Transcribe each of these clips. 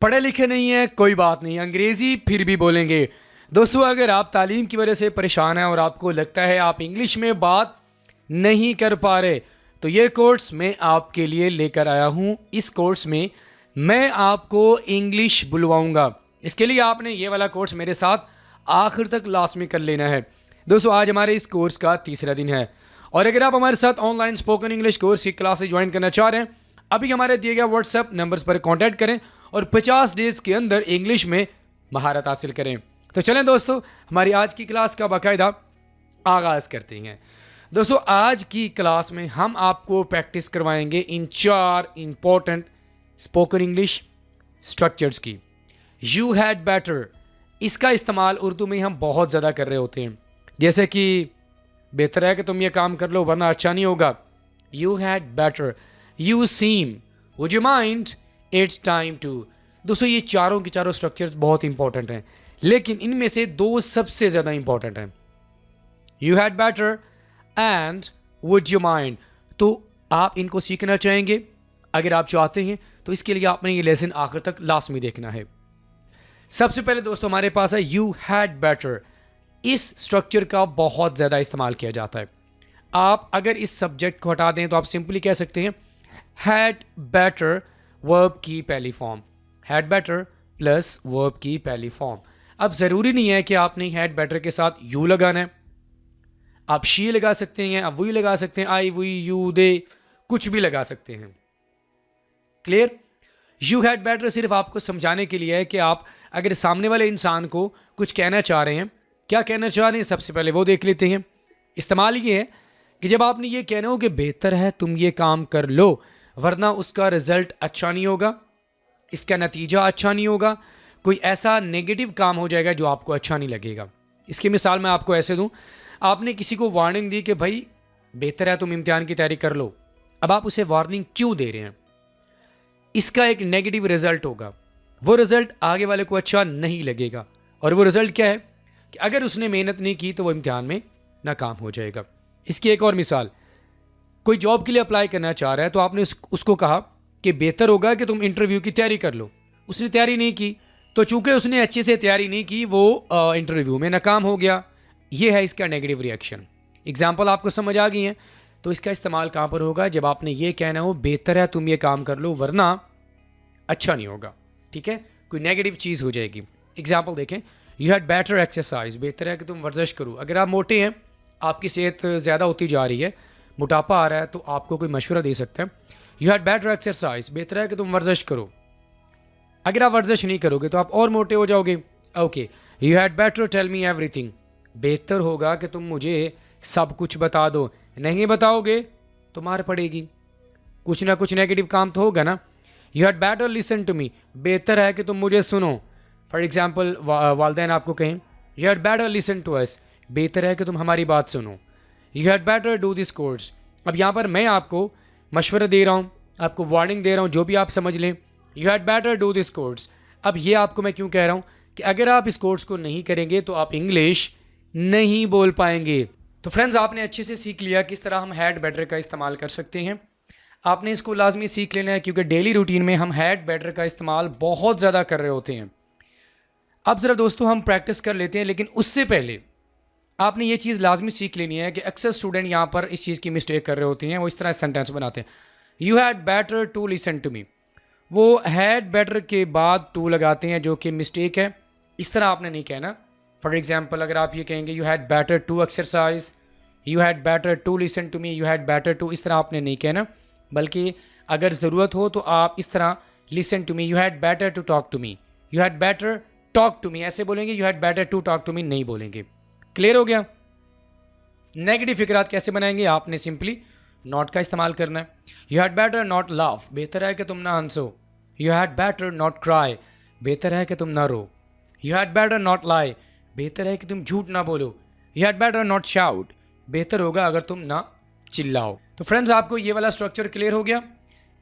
पढ़े लिखे नहीं है कोई बात नहीं, अंग्रेज़ी फिर भी बोलेंगे। दोस्तों, अगर आप तालीम की वजह से परेशान हैं और आपको लगता है आप इंग्लिश में बात नहीं कर पा रहे, तो ये कोर्स मैं आपके लिए लेकर आया हूँ। इस कोर्स में मैं आपको इंग्लिश बुलवाऊँगा। इसके लिए आपने ये वाला कोर्स मेरे साथ आखिर तक लाज़मी कर लेना है। दोस्तों, आज हमारे इस कोर्स का तीसरा दिन है और अगर आप हमारे साथ ऑनलाइन स्पोकन इंग्लिश कोर्स की क्लासेस ज्वाइन करना चाह रहे हैं, अभी हमारे दिए गए व्हाट्सएप नंबर्स पर कांटेक्ट करें और 50 डेज़ के अंदर इंग्लिश में महारत हासिल करें। तो चलें दोस्तों, हमारी आज की क्लास का बाकायदा आगाज़ करते हैं। दोस्तों, आज की क्लास में हम आपको प्रैक्टिस करवाएंगे इन 4 इंपॉर्टेंट स्पोकन इंग्लिश स्ट्रक्चर्स की। यू हैड बेटर, इसका इस्तेमाल उर्दू में हम बहुत ज़्यादा कर रहे होते हैं, जैसे कि बेहतर है कि तुम ये काम कर लो वरना अच्छा नहीं होगा। You had better, you seem, would you mind, it's time to. दोस्तों, ये चारों के चारों स्ट्रक्चर्स बहुत इंपॉर्टेंट हैं, लेकिन इनमें से 2 सबसे ज़्यादा इंपॉर्टेंट हैं, you had better and would you mind. तो आप इनको सीखना चाहेंगे? अगर आप चाहते हैं तो इसके लिए आपने ये लेसन आखिर तक लाजमी देखना है। सबसे पहले दोस्तों हमारे पास है यू हैड बेटर। इस स्ट्रक्चर का बहुत ज़्यादा इस्तेमाल किया जाता है। आप अगर इस सब्जेक्ट को हटा दें तो आप सिंपली कह सकते हैं हैड बेटर वर्ब की पहली form, had better plus verb की पहली फॉर्म। अब ज़रूरी नहीं है कि आपने हैड बेटर के साथ यू लगाना है, आप शी लगा सकते हैं, आप वही लगा सकते हैं, आई वी यू दे, कुछ भी लगा सकते हैं। क्लियर? यू हैड बेटर सिर्फ आपको समझाने के लिए है कि आप अगर सामने वाले इंसान को कुछ कहना चाह रहे हैं, क्या कहना चाह रहे हैं सबसे पहले वो देख लेते हैं। इस्तेमाल ये है कि जब आपने ये कहना हो कि बेहतर है तुम ये काम कर लो वरना उसका रिजल्ट अच्छा नहीं होगा, इसका नतीजा अच्छा नहीं होगा, कोई ऐसा नेगेटिव काम हो जाएगा जो आपको अच्छा नहीं लगेगा। इसकी मिसाल मैं आपको ऐसे दूं, आपने किसी को वार्निंग दी कि भाई बेहतर है तुम इम्तिहान की तैयारी कर लो। अब आप उसे वार्निंग क्यों दे रहे हैं? इसका एक नेगेटिव रिजल्ट होगा, वो रिजल्ट आगे वाले को अच्छा नहीं लगेगा, और वो रिजल्ट क्या है कि अगर उसने मेहनत नहीं की तो वो इम्तिहान में नाकाम हो जाएगा। इसकी एक और मिसाल, कोई जॉब के लिए अप्लाई करना चाह रहा है तो आपने उसको कहा कि बेहतर होगा कि तुम इंटरव्यू की तैयारी कर लो। उसने तैयारी नहीं की, तो चूंकि उसने अच्छे से तैयारी नहीं की वो इंटरव्यू में नाकाम हो गया। ये है इसका नेगेटिव रिएक्शन। एग्जाम्पल आपको समझ आ गई है? तो इसका इस्तेमाल कहाँ पर होगा? जब आपने ये कहना हो बेहतर है तुम ये काम कर लो वरना अच्छा नहीं होगा। ठीक है, कोई नेगेटिव चीज़ हो जाएगी। एग्जाम्पल देखें, यू हैड बेटर एक्सरसाइज, बेहतर है कि तुम वर्जिश करो। अगर आप मोटे हैं, आपकी सेहत ज़्यादा होती जा रही है, मोटापा आ रहा है, तो आपको कोई मशवरा दे सकता है, यू हैड बेटर एक्सरसाइज, बेहतर है कि तुम वर्जिश करो। अगर आप वर्जिश नहीं करोगे तो आप और मोटे हो जाओगे। Okay, you had better tell me everything, बेहतर होगा कि तुम मुझे सब कुछ बता दो। नहीं बताओगे तो मार पड़ेगी, कुछ ना कुछ नेगेटिव काम तो होगा ना। You had better listen to me, बेहतर है कि तुम मुझे सुनो। फॉर एग्जाम्पल, वालदैन आपको कहें you had better listen to us, बेहतर है कि तुम हमारी बात सुनो। You had better do this course, अब यहाँ पर मैं आपको मशवरा दे रहा हूँ, आपको वार्निंग दे रहा हूँ, जो भी आप समझ लें। You had better do this course, अब ये आपको मैं क्यों कह रहा हूँ कि अगर आप इस कोर्स को नहीं करेंगे तो आप इंग्लिश नहीं बोल पाएंगे। तो फ्रेंड्स, आपने अच्छे से सीख लिया किस तरह हम हैड बेटर का इस्तेमाल कर सकते हैं। आपने इसको लाजमी सीख लेना है क्योंकि डेली रूटीन में हम हैड बेटर का इस्तेमाल बहुत ज़्यादा कर रहे होते हैं। अब ज़रा दोस्तों हम प्रैक्टिस कर लेते हैं, लेकिन उससे पहले आपने ये चीज़ लाजमी सीख लेनी है कि अक्सर स्टूडेंट यहाँ पर इस चीज़ की मिस्टेक कर रहे होते हैं, वो इस तरह सेंटेंस बनाते हैं, you had better to listen to me. वो हैड बेटर के बाद टू लगाते हैं, जो कि मिस्टेक है। इस तरह आपने नहीं कहना। फॉर एग्जाम्पल, अगर आप ये कहेंगे you had better to exercise, you had better to listen to me, you had better to, इस तरह आपने नहीं कहना, बल्कि अगर ज़रूरत हो तो आप इस तरह listen to me, you had better to talk to me, you had better talk to me ऐसे बोलेंगे, you had better to talk to me नहीं बोलेंगे। क्लियर हो गया? नेगेटिव फिक्रात कैसे बनाएंगे? आपने सिंपली नॉट का इस्तेमाल करना है। You had better not laugh, बेहतर है कि तुम ना हंसो। You had better not cry, बेहतर है कि तुम ना रो। You had better not lie, बेहतर है कि तुम झूठ ना बोलो। You had better not shout, बेहतर होगा अगर तुम ना चिल्लाओ। तो फ्रेंड्स, आपको ये वाला स्ट्रक्चर क्लियर हो गया।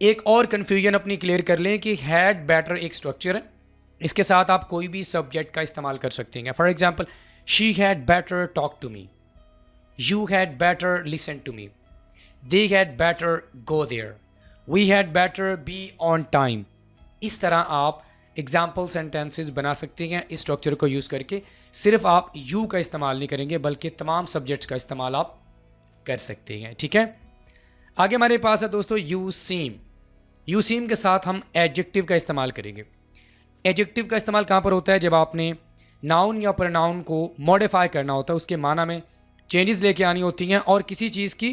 एक और कन्फ्यूजन अपनी क्लियर कर लें कि हैड बेटर एक स्ट्रक्चर है, इसके साथ आप कोई भी सब्जेक्ट का इस्तेमाल कर सकते हैं। For example, she had better talk to me, you had better listen to me, they had better go there, we had better be on time. इस तरह आप एग्जाम्पल सेंटेंसेस बना सकते हैं इस स्ट्रक्चर को यूज़ करके। सिर्फ आप यू का इस्तेमाल नहीं करेंगे बल्कि तमाम सब्जेक्ट्स का इस्तेमाल आप कर सकते हैं, ठीक है। आगे हमारे पास है दोस्तों यू सीम। यू सीम के साथ हम एडजेक्टिव का इस्तेमाल करेंगे। एडजेक्टिव का इस्तेमाल कहाँ पर होता है? जब आपने नाउन या प्रोनाउन को मॉडिफाई करना होता है, उसके माना में चेंजेस लेके आनी होती हैं और किसी चीज़ की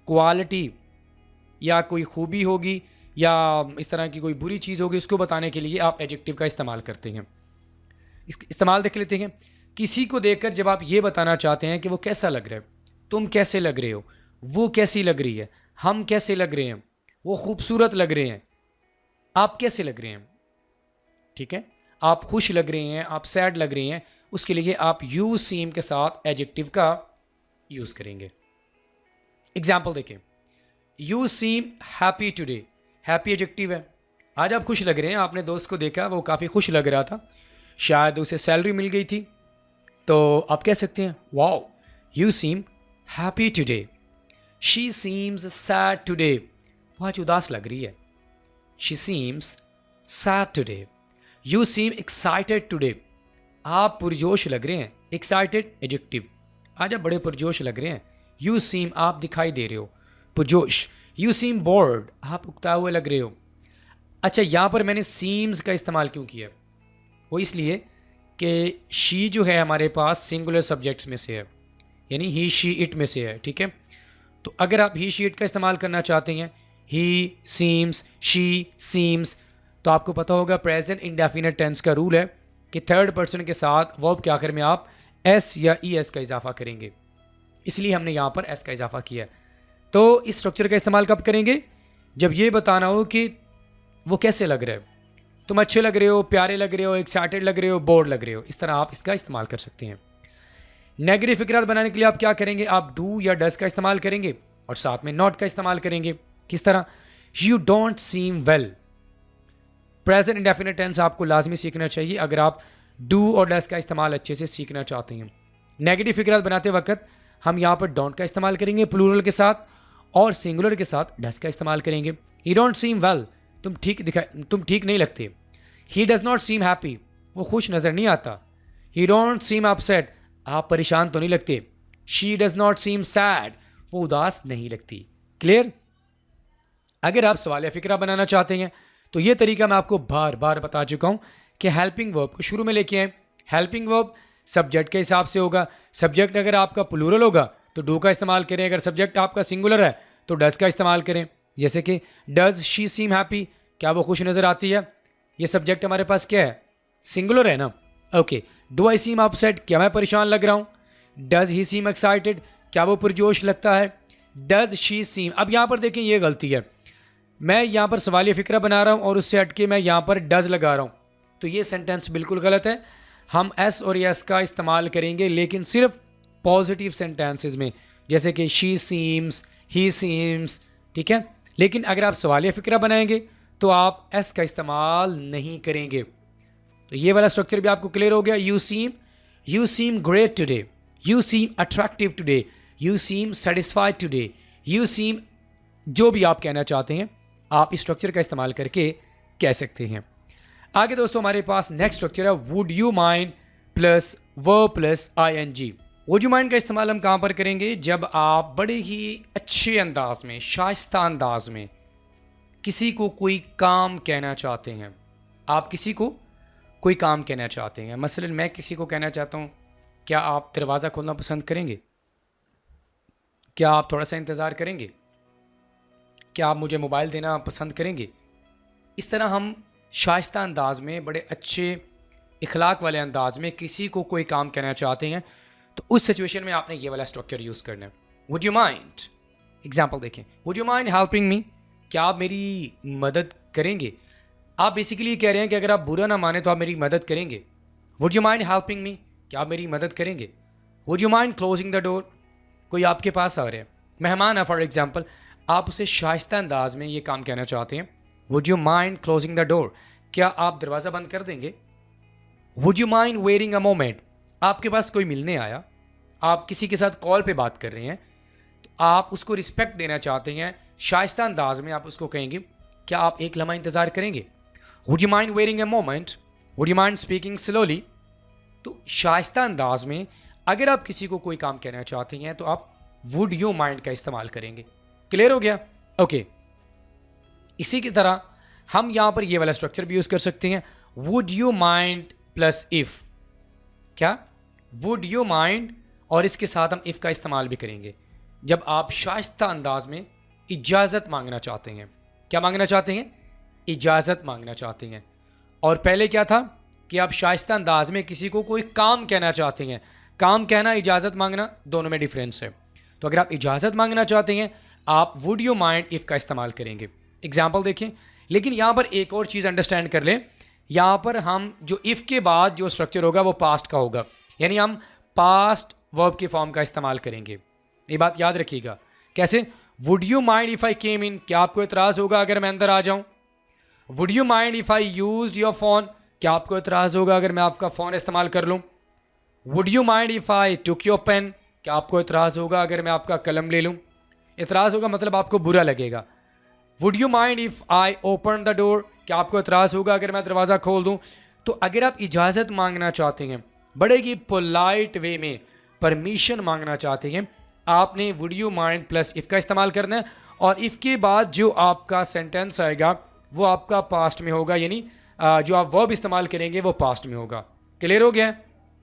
क्वालिटी या कोई खूबी होगी या इस तरह की कोई बुरी चीज़ होगी, उसको बताने के लिए आप एडजेक्टिव का इस्तेमाल करते हैं। इस्तेमाल देख लेते हैं। किसी को देखकर जब आप ये बताना चाहते हैं कि वो कैसा लग रहा है, तुम कैसे लग रहे हो, वो कैसी लग रही है, हम कैसे लग रहे हैं, वो खूबसूरत लग रहे हैं, आप कैसे लग रहे हैं, ठीक है, आप खुश लग रहे हैं, आप सैड लग रहे हैं, उसके लिए आप यू सीम के साथ एडजेक्टिव का यूज़ करेंगे। एग्जाम्पल देखें, you seem happy today. Happy adjective है, आज आप खुश लग रहे हैं। आपने दोस्त को देखा, वो काफ़ी खुश लग रहा था, शायद उसे सैलरी मिल गई थी, तो आप कह सकते हैं wow you seem happy today. She seems sad today. वो आज उदास लग रही है। She seems sad today. You seem excited today. आप पुरजोश लग रहे हैं। एक्साइटेड एडजेक्टिव, आज आप बड़े पुरजोश लग रहे हैं। यू सीम, आप दिखाई दे रहे हो पुरजोश। यू सीम बोर्ड, आप उकताए हुए लग रहे हो। अच्छा, यहाँ पर मैंने सीम्स का इस्तेमाल क्यों किया? वो इसलिए कि शी जो है हमारे पास सिंगुलर सब्जेक्ट्स में से है, यानी ही शी इट में से है, ठीक है। तो अगर आप ही शी इट का इस्तेमाल करना चाहते हैं, ही सीम्स, शी सीम्स, तो आपको पता होगा प्रेजेंट इंडेफिनिट टेंस का रूल है कि थर्ड पर्सन के साथ वर्ब के आखिर में आप एस या ई एस का इजाफा करेंगे। इसलिए हमने यहाँ पर एस का इजाफा किया। तो इस स्ट्रक्चर का इस्तेमाल कब करेंगे? जब ये बताना हो कि वो कैसे लग रहा है, तुम अच्छे लग रहे हो, प्यारे लग रहे हो, एक्साइटेड लग रहे हो, बोर्ड लग रहे हो। इस तरह आप इसका इस्तेमाल कर सकते हैं। नेगेटिव फिक्रात बनाने के लिए आप क्या करेंगे? आप डू या डस का इस्तेमाल करेंगे और साथ में नॉट का इस्तेमाल करेंगे। किस तरह? You don't seem well. Present indefinite tense आपको लाजमी सीखना चाहिए अगर आप डू और डस का इस्तेमाल अच्छे से सीखना चाहते हैं। नेगेटिव फिक्रात बनाते वक्त हम यहाँ पर डोंट का इस्तेमाल करेंगे प्लूरल के साथ, और सिंगुलर के साथ डस का इस्तेमाल करेंगे। ही डोंट सीम वेल, तुम ठीक नहीं लगते। He does not seem happy, वो खुश नज़र नहीं आता। ही डोंट सीम अपसेट, आप परेशान तो नहीं लगते। She does not seem sad, वो उदास नहीं लगती। क्लियर? अगर आप सवाल या फिक्रा बनाना चाहते हैं तो ये तरीका मैं आपको बार बार बता चुका हूँ कि हेल्पिंग वर्ब को शुरू में लेके आए। हेल्पिंग वर्ब सब्जेक्ट के हिसाब से होगा। सब्जेक्ट अगर आपका प्लूरल होगा तो डू का इस्तेमाल करें, अगर सब्जेक्ट आपका सिंगुलर है तो डज का इस्तेमाल करें। जैसे कि डज शी सीम हैप्पी, क्या वो खुश नज़र आती है? ये सब्जेक्ट हमारे पास क्या है? सिंगुलर है ना। Okay. Do I seem upset, क्या मैं परेशान लग रहा हूँ? डज ही सीम एक्साइटेड, क्या वो पुरजोश लगता है? डज शी सीम, अब यहाँ पर देखें ये गलती है, मैं यहाँ पर सवालिया फिक्रा बना रहा हूँ और उससे हट के मैं यहाँ पर डज लगा रहा हूँ, तो ये सेंटेंस बिल्कुल गलत है। हम एस और यस का इस्तेमाल करेंगे लेकिन सिर्फ पॉजिटिव सेंटेंसेस में, जैसे कि शी सीम्स, ही सीम्स, ठीक है। लेकिन अगर आप सवालिया फिक्रा बनाएंगे तो आप एस का इस्तेमाल नहीं करेंगे। तो ये वाला स्ट्रक्चर भी आपको क्लियर हो गया। You seem great today, you seem attractive today, you seem satisfied today, you seem, जो भी आप कहना चाहते हैं आप इस स्ट्रक्चर का इस्तेमाल करके कह सकते हैं। आगे दोस्तों हमारे पास नेक्स्ट स्ट्रक्चर है would you mind plus verb plus ING. Would you mind का इस्तेमाल हम कहाँ पर करेंगे? जब आप बड़े ही अच्छे अंदाज में, शाइस्ता अंदाज में किसी को कोई काम कहना चाहते हैं। आप किसी को कोई काम कहना चाहते हैं, मसलन मैं किसी को कहना चाहता हूँ क्या आप दरवाज़ा खोलना पसंद करेंगे? क्या आप थोड़ा सा इंतज़ार करेंगे? क्या आप मुझे मोबाइल देना पसंद करेंगे? इस तरह हम शाइस्ता अंदाज में, बड़े अच्छे इखलाक वाले अंदाज में किसी को कोई काम कहना चाहते हैं, तो उस सिचुएशन में आपने ये वाला स्ट्रक्चर यूज़ करना है। वुड यू माइंड, एग्जाम्पल देखें, would you mind helping me, क्या आप मेरी मदद करेंगे? आप बेसिकली कह रहे हैं कि अगर आप बुरा ना माने तो आप मेरी मदद करेंगे। Would you mind helping me, क्या आप मेरी मदद करेंगे? Would you mind closing the door, कोई आपके पास आ रहे हैं, मेहमान है फॉर एग्जाम्पल, आप उसे शाइस्ता अंदाज में ये काम कहना चाहते हैं, would you mind closing the door, क्या आप दरवाज़ा बंद कर देंगे? Would you mind waiting a moment, आपके पास कोई मिलने आया, आप किसी के साथ कॉल पे बात कर रहे हैं, तो आप उसको रिस्पेक्ट देना चाहते हैं, शाइस्ता अंदाज में आप उसको कहेंगे क्या आप एक लम्हा इंतज़ार करेंगे? Would you mind waiting a moment, would you mind speaking slowly. तो शाइस्ता अंदाज में अगर आप किसी को कोई काम कहना चाहते हैं तो आप वुड यू माइंड का इस्तेमाल करेंगे। क्लियर हो गया? ओके। इसी की तरह हम यहाँ पर ये वाला स्ट्रक्चर भी यूज़ कर सकते हैं, would you mind plus if. क्या? वुड यू माइंड, और इसके साथ हम इफ़ का इस्तेमाल भी करेंगे जब आप शाइस्ता अंदाज में इजाज़त मांगना चाहते हैं। क्या मांगना चाहते हैं? इजाज़त मांगना चाहते हैं। और पहले क्या था कि आप शाइस्ता अंदाज में किसी को कोई काम कहना चाहते हैं। काम कहना, इजाज़त मांगना, दोनों में डिफरेंस है। तो अगर आप इजाज़त मांगना चाहते हैं आप वुड यू माइंड इफ़ का इस्तेमाल करेंगे। एग्जाम्पल देखें, लेकिन यहाँ पर एक और चीज़ अंडरस्टैंड कर लें। यहाँ पर हम जो इफ़ के बाद जो स्ट्रक्चर होगा वो पास्ट का होगा, यानी हम पास्ट वर्ब के फॉर्म का इस्तेमाल करेंगे। ये बात याद रखिएगा। कैसे? Would you mind if I came in. क्या आपको एतराज़ होगा अगर मैं अंदर आ जाऊँ? Would you mind if I used your phone. क्या आपको एतराज़ होगा अगर मैं आपका फ़ोन इस्तेमाल कर लूँ? Would you mind if I took your pen. क्या आपको एतराज़ होगा अगर मैं आपका कलम ले लूँ? एतराज़ होगा मतलब आपको बुरा लगेगा। Would you mind if I open the door. क्या आपको एतराज़ होगा अगर मैं दरवाज़ा खोल दूँ? तो अगर आप इजाज़त मांगना चाहते हैं, बड़े ही पोलाइट वे में परमिशन मांगना चाहते हैं, आपने would you mind plus if का इस्तेमाल करना है। और इफ़ के बाद जो आपका सेंटेंस आएगा वो आपका पास्ट में होगा, यानी जो आप वर्ब इस्तेमाल करेंगे वो पास्ट में होगा। क्लियर हो गया?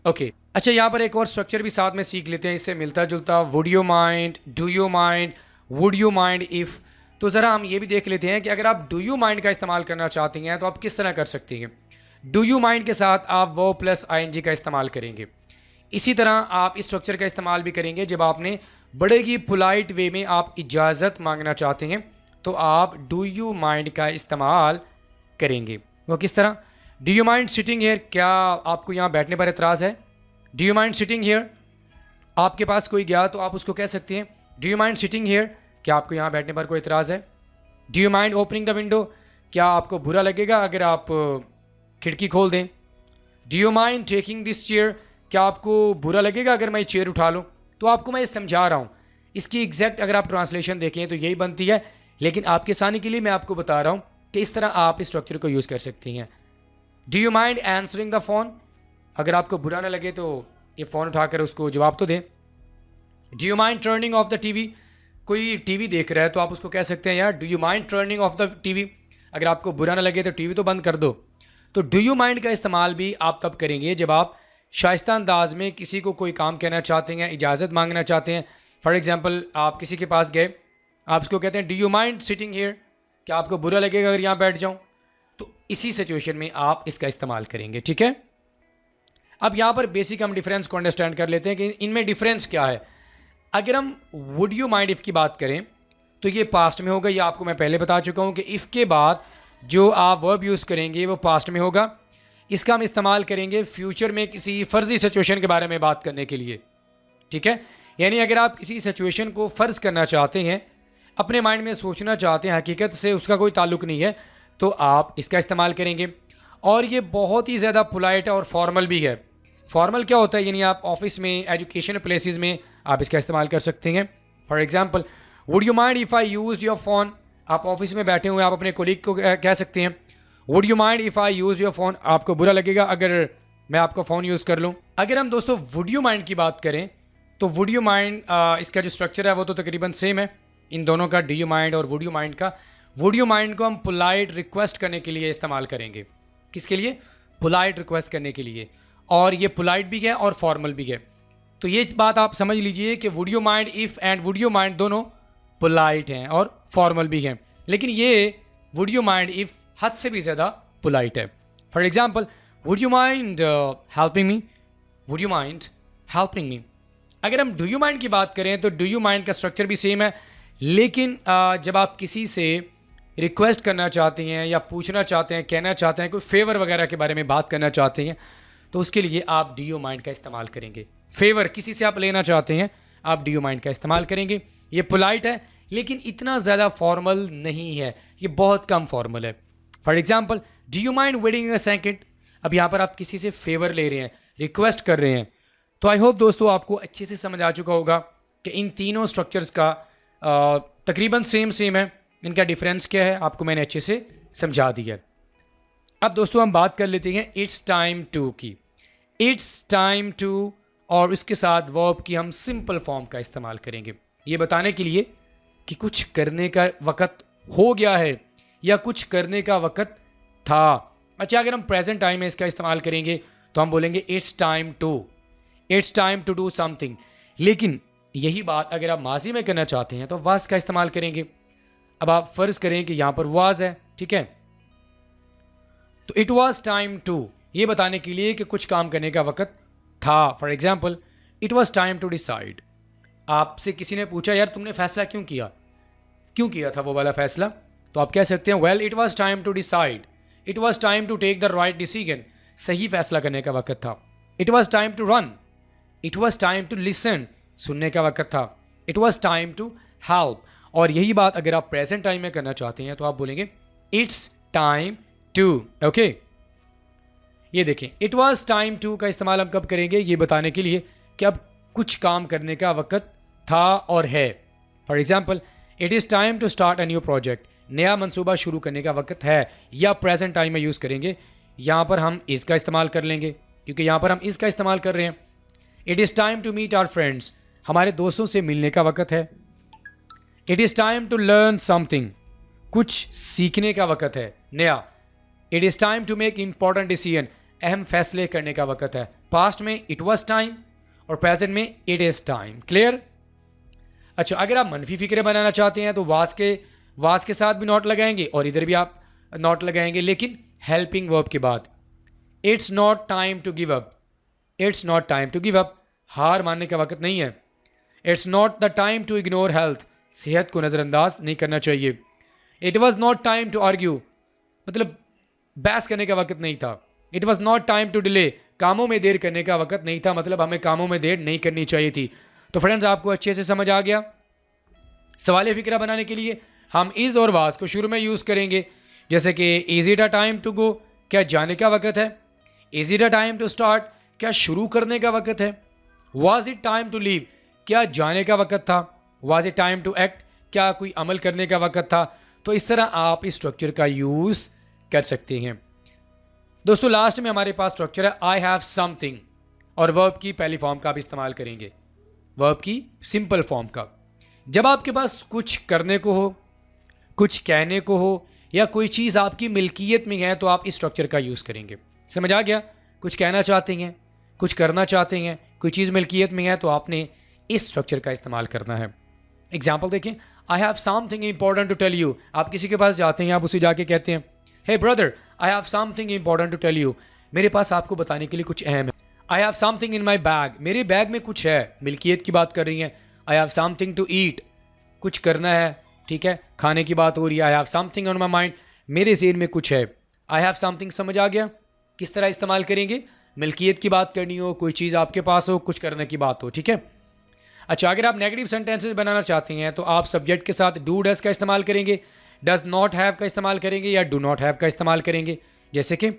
ओके। अच्छा, यहाँ पर एक और स्ट्रक्चर भी साथ में सीख लेते हैं, इससे मिलता जुलता। Would you mind, do you mind, would you mind if. तो ज़रा हम ये भी देख लेते हैं कि अगर आप डू यू माइंड का इस्तेमाल करना चाहते हैं तो आप किस तरह कर सकते हैं। डू यू माइंड के साथ आप वो प्लस आईएनजी का इस्तेमाल करेंगे। इसी तरह आप इस स्ट्रक्चर का इस्तेमाल भी करेंगे जब आपने बड़े ही पोलाइट वे में आप इजाज़त मांगना चाहते हैं तो आप डू यू माइंड का इस्तेमाल करेंगे। वो किस तरह? Do you mind sitting here. क्या आपको यहाँ बैठने पर एतराज़ है? Do you mind sitting here. आपके पास कोई गया तो आप उसको कह सकते हैं do you mind sitting here. क्या आपको यहाँ बैठने पर कोई एतराज़ है? Do you mind opening the window. क्या आपको बुरा लगेगा अगर आप खिड़की खोल दें? Do you mind taking this chair. क्या आपको बुरा लगेगा अगर मैं चेयर उठा लूँ? तो आपको मैं समझा रहा हूँ, इसकी एग्जैक्ट अगर आप ट्रांसलेशन देखें तो यही बनती है, लेकिन आपके आसानी के लिए मैं आपको बता रहा हूँ कि इस तरह आप इस स्ट्रक्चर को यूज़ कर सकती हैं। Do you mind answering the phone. अगर आपको बुरा ना लगे तो ये फ़ोन उठाकर उसको जवाब तो दें। Do you mind turning of the TV. कोई टीवी देख रहा है तो आप उसको कह सकते हैं यार do you mind turning of the TV. अगर आपको बुरा ना लगे तो टीवी तो बंद कर दो। तो डू यू माइंड का इस्तेमाल भी आप तब करेंगे जब आप शाइस्ता अंदाज में किसी को कोई काम कहना चाहते हैं, इजाज़त मांगना चाहते हैं। फॉर एग्जांपल, आप किसी के पास गए, आप उसको कहते हैं do you mind sitting here. क्या आपको बुरा लगेगा अगर यहाँ बैठ जाऊँ? तो इसी सिचुएशन में आप इसका इस्तेमाल करेंगे। ठीक है। अब यहाँ पर बेसिक हम डिफरेंस को अंडरस्टैंड कर लेते हैं कि इनमें डिफरेंस क्या है। अगर हम वुड यू माइंड इफ़ की बात करें तो ये पास्ट में होगा, ये आपको मैं पहले बता चुका हूँ कि इफ़ के बाद जो आप वर्ब यूज़ करेंगे वो पास्ट में होगा। इसका हम इस्तेमाल करेंगे फ्यूचर में किसी फ़र्ज़ी सिचुएशन के बारे में बात करने के लिए। ठीक है। यानी अगर आप किसी सिचुएशन को फ़र्ज़ करना चाहते हैं, अपने माइंड में सोचना चाहते हैं, हकीकत से उसका कोई ताल्लुक़ नहीं है, तो आप इसका इस्तेमाल करेंगे। और ये बहुत ही ज़्यादा पोलाइट है और फॉर्मल भी है। फॉर्मल क्या होता है? यानी आप ऑफिस में, एजुकेशन प्लेसेस में आप इसका इस्तेमाल कर सकते हैं। For example, would you mind if I used your phone. आप ऑफिस में बैठे हुए, आप अपने कोलीग को कह सकते हैं would you mind if I used your phone. आपको बुरा लगेगा अगर मैं आपका फ़ोन यूज़ कर लूँ? अगर हम दोस्तों वुड यू माइंड की बात करें तो वुड यू माइंड इसका जो स्ट्रक्चर है वो तो तकरीबन सेम है इन दोनों का, डू यू माइंड और वुड यू माइंड का। वुड यू माइंड को हम पोलाइट रिक्वेस्ट करने के लिए इस्तेमाल करेंगे। किसके लिए? पोलाइट रिक्वेस्ट करने के लिए। और ये पोलाइट भी है और फॉर्मल भी है। तो ये बात आप समझ लीजिए कि would you mind if and would you mind दोनों पोलाइट हैं और फॉर्मल भी हैं, लेकिन ये वुड यू माइंड इफ़ हद से भी ज़्यादा पोलाइट है। For example, would you mind helping me. Would you mind helping me. अगर हम डू यू माइंड की बात करें तो डू यू माइंड का स्ट्रक्चर भी सेम है, लेकिन जब आप किसी से रिक्वेस्ट करना चाहते हैं या पूछना चाहते हैं, कहना चाहते हैं, कोई फेवर वगैरह के बारे में बात करना चाहते हैं, तो उसके लिए आप डू यू माइंड का इस्तेमाल करेंगे। फेवर किसी से आप लेना चाहते हैं, आप डू यू माइंड का इस्तेमाल करेंगे। ये पोलाइट है लेकिन इतना ज़्यादा फॉर्मल नहीं है, ये बहुत कम फॉर्मल है। For example, do you mind waiting a second. अब यहाँ पर आप किसी से फेवर ले रहे हैं, रिक्वेस्ट कर रहे हैं। तो आई होप दोस्तों आपको अच्छे से समझ आ चुका होगा कि इन तीनों स्ट्रक्चर्स का तकरीबन सेम है। इनका डिफरेंस क्या है आपको मैंने अच्छे से समझा दिया है। अब दोस्तों हम बात कर लेते हैं इट्स टाइम टू की। इट्स टाइम टू और इसके साथ वर्ब की हम सिंपल फॉर्म का इस्तेमाल करेंगे ये बताने के लिए कि कुछ करने का वक़्त हो गया है या कुछ करने का वक़्त था। अच्छा, अगर हम प्रेजेंट टाइम में इसका इस्तेमाल करेंगे तो हम बोलेंगे it's time to do something. लेकिन यही बात अगर आप माजी में करना चाहते हैं तो वाज का इस्तेमाल करेंगे। अब आप फ़र्ज़ करें कि यहाँ पर वाज है, ठीक है, तो इट वॉज टाइम टू ये बताने के लिए कि कुछ काम करने का वक़्त था। For example, it was time to decide. आपसे किसी ने पूछा यार तुमने फैसला क्यों किया था वो वाला फैसला, तो आप कह सकते हैं well it was time to decide, it was time to take the right decision. सही फैसला करने का वक़्त था। It was time to run, it was time to listen, सुनने का वक़्त था। It was time to help. और यही बात अगर आप प्रेजेंट टाइम में करना चाहते हैं तो आप बोलेंगे इट्स टाइम टू। ओके, ये देखें, इट वॉज टाइम टू का इस्तेमाल हम कब करेंगे ये बताने के लिए कि अब कुछ काम करने का वक़्त था और है। For example, it is time to start a new project, नया मंसूबा शुरू करने का वक़्त है। या प्रेजेंट टाइम में यूज़ करेंगे, यहाँ पर हम इसका इस्तेमाल कर लेंगे क्योंकि यहाँ पर हम इसका इस्तेमाल कर रहे हैं। It is time to meet our friends, हमारे दोस्तों से मिलने का वक़्त है। It is time to learn something, कुछ सीखने का वक़्त है नया। It is time to make important decision, अहम फैसले करने का वक़्त है। पास्ट में इट वॉज टाइम और प्रेजेंट में इट इज़ टाइम। क्लियर? अच्छा, अगर आप मनफी फ़िक्रे बनाना चाहते हैं तो वास के साथ भी नॉट लगाएंगे और इधर भी आप नॉट लगाएंगे, लेकिन हेल्पिंग वर्ब के बाद। It's not time to give up, it's not time to give up, हार मानने का वक़्त नहीं है। It's not the time to ignore health, सेहत को नज़रअंदाज नहीं करना चाहिए। It was not time to argue, मतलब बहस करने का वक़्त नहीं था। It was not time to delay, कामों में देर करने का वक़्त नहीं था, मतलब हमें कामों में देर नहीं करनी चाहिए थी। तो फ्रेंड्स, आपको अच्छे से समझ आ गया। सवाल फ़िक्रा बनाने के लिए हम इज़ और वाज को शुरू में यूज़ करेंगे, जैसे कि is it a time to go, क्या जाने का वक़्त है। Is it a time to start, क्या शुरू करने का वक़्त है। Was it time to leave, क्या जाने का वक़्त था। Was it time to act, क्या कोई अमल करने का वक़्त था। तो इस तरह आप इस स्ट्रक्चर का यूज़ कर सकते हैं। दोस्तों, लास्ट में हमारे पास स्ट्रक्चर है आई हैव समथिंग, और वर्ब की पहली फॉर्म का भी इस्तेमाल करेंगे, वर्ब की सिंपल फॉर्म का। जब आपके पास कुछ करने को हो, कुछ कहने को हो, या कोई चीज़ आपकी मिल्कियत में है तो आप इस स्ट्रक्चर का यूज़ करेंगे। समझ आ गया? कुछ कहना चाहते हैं, कुछ करना चाहते हैं, कोई चीज़ मिल्कियत में है तो आपने इस स्ट्रक्चर का इस्तेमाल करना है। एग्जाम्पल देखें, I have something important to tell you. आप किसी के पास जाते हैं, आप उसे जाके कहते हैं hey brother I have something important to tell you, मेरे पास आपको बताने के लिए कुछ अहम है। I have something in my bag, मेरे बैग में कुछ है, मिल्कियत की बात कर रही हैं। I have something to eat, कुछ करना है, ठीक है, खाने की बात हो रही है। I have something on my mind, मेरे ज़हन में कुछ है। आई हैव समथिंग, समझ आ गया किस तरह इस्तेमाल करेंगे। मिल्कियत की बात करनी हो, कोई चीज़ आपके पास हो, कुछ करने की बात हो, ठीक है। अच्छा, अगर आप नेगेटिव सेंटेंसेस बनाना चाहते हैं तो आप सब्जेक्ट के साथ डू डज का इस्तेमाल करेंगे, डज नॉट हैव का इस्तेमाल करेंगे, या डू नॉट हैव का इस्तेमाल करेंगे। जैसे कि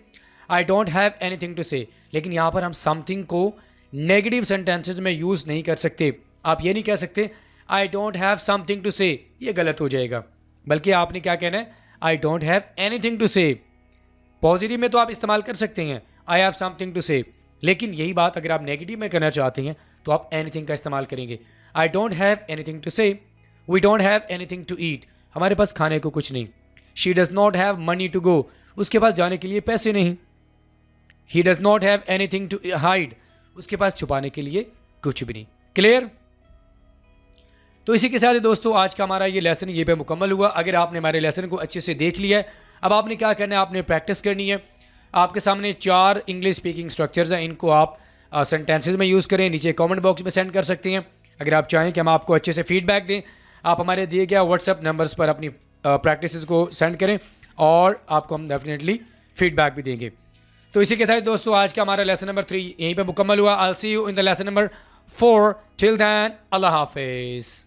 I don't have anything to say, लेकिन यहाँ पर हम समथिंग को नेगेटिव सेंटेंसेस में यूज़ नहीं कर सकते। आप ये नहीं कह सकते I don't have something to say, ये गलत हो जाएगा। बल्कि आपने क्या कहना है, I don't have anything to say. Positive में तो आप इस्तेमाल कर सकते हैं I have something to say, लेकिन यही बात अगर आप नेगेटिव में करना चाहते हैं तो आप एनीथिंग का इस्तेमाल करेंगे। I don't have anything to say, we don't have anything to eat, हमारे पास खाने को कुछ नहीं। She does not have money to go, उसके पास जाने के लिए पैसे नहीं। He does not have anything to hide, उसके पास छुपाने के लिए कुछ भी नहीं। क्लियर? तो इसी के साथ ही दोस्तों आज का हमारा ये लेसन ये पे मुकम्मल हुआ। अगर आपने हमारे लेसन को अच्छे से देख लिया है, अब आपने क्या करना है, आपने प्रैक्टिस करनी है। आपके सामने 4 इंग्लिश स्पीकिंग स्ट्रक्चर्स हैं, इनको आप सेंटेंसेस में यूज़ करें। नीचे कमेंट बॉक्स में सेंड कर सकते हैं। अगर आप चाहें कि हम आपको अच्छे से फीडबैक दें, आप हमारे दिए गया व्हाट्सएप नंबर्स पर अपनी प्रैक्टिस को सेंड करें और आपको हम डेफिनेटली फीडबैक भी देंगे। तो इसी के साथ दोस्तों आज का हमारा लेसन नंबर 3 यहीं पर मुकम्मल हुआ। I will see you in the lesson number 4। Till then, अल्लाह हाफिज़।